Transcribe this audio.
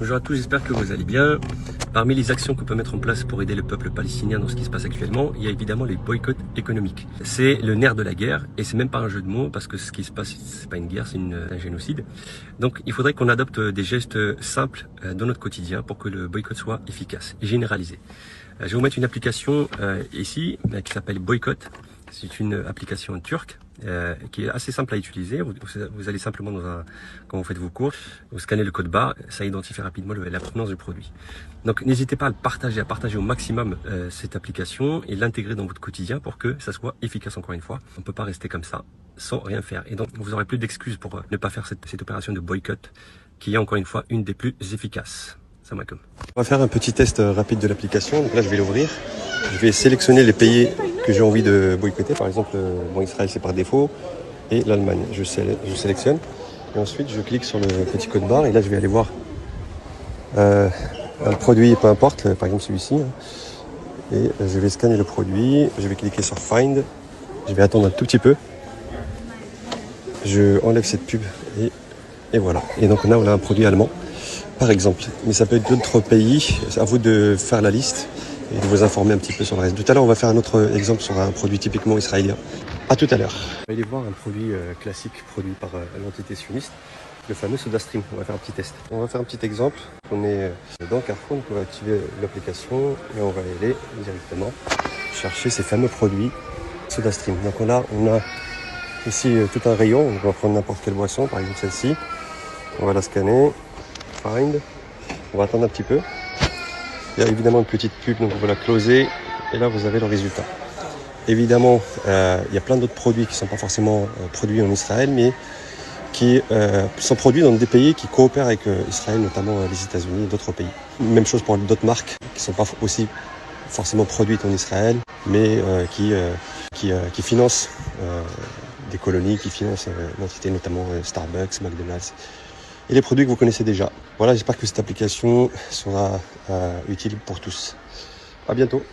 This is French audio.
Bonjour à tous, j'espère que vous allez bien. Parmi les actions qu'on peut mettre en place pour aider le peuple palestinien dans ce qui se passe actuellement, il y a évidemment les boycotts économiques. C'est le nerf de la guerre et c'est même pas un jeu de mots parce que ce qui se passe, c'est pas une guerre, c'est un génocide. Donc il faudrait qu'on adopte des gestes simples dans notre quotidien pour que le boycott soit efficace et généralisé. Je vais vous mettre une application ici qui s'appelle Boycott. C'est une application turque qui est assez simple à utiliser. Vous allez simplement quand vous faites vos courses, vous scannez le code barre, ça identifie rapidement la provenance du produit. Donc n'hésitez pas à partager au maximum cette application et l'intégrer dans votre quotidien pour que ça soit efficace encore une fois. On ne peut pas rester comme ça sans rien faire. Et donc vous aurez plus d'excuses pour ne pas faire cette opération de boycott qui est encore une fois une des plus efficaces. Salam alaikum. On va faire un petit test rapide de l'application. Donc là je vais l'ouvrir. Je vais sélectionner les pays que j'ai envie de boycotter. Par exemple, Israël c'est par défaut et l'Allemagne. Je sélectionne et ensuite je clique sur le petit code barre et là je vais aller voir un produit, peu importe, par exemple celui-ci. Et je vais scanner le produit, je vais cliquer sur Find, je vais attendre un tout petit peu. Je enlève cette pub et voilà. Et donc là on a un produit allemand, par exemple. Mais ça peut être d'autres pays, c'est à vous de faire la liste et de vous informer un petit peu sur le reste. Tout à l'heure, on va faire un autre exemple sur un produit typiquement israélien. À tout à l'heure. On va aller voir un produit classique produit par l'entité sioniste, le fameux SodaStream. On va faire un petit test. On va faire un petit exemple. On est dans Carrefour, donc on va activer l'application et on va aller directement chercher ces fameux produits SodaStream. Donc là, on a ici tout un rayon. On va prendre n'importe quelle boisson, par exemple celle-ci. On va la scanner, Find. On va attendre un petit peu. Il y a évidemment une petite pub, donc on va la closer et là vous avez le résultat. Évidemment, il y a plein d'autres produits qui ne sont pas forcément produits en Israël, mais qui sont produits dans des pays qui coopèrent avec Israël, notamment les États-Unis et d'autres pays. Même chose pour d'autres marques qui ne sont pas aussi forcément produites en Israël, mais qui financent des colonies, qui financent l'entité, notamment Starbucks, McDonald's. Et les produits que vous connaissez déjà. Voilà, j'espère que cette application sera utile pour tous. À bientôt.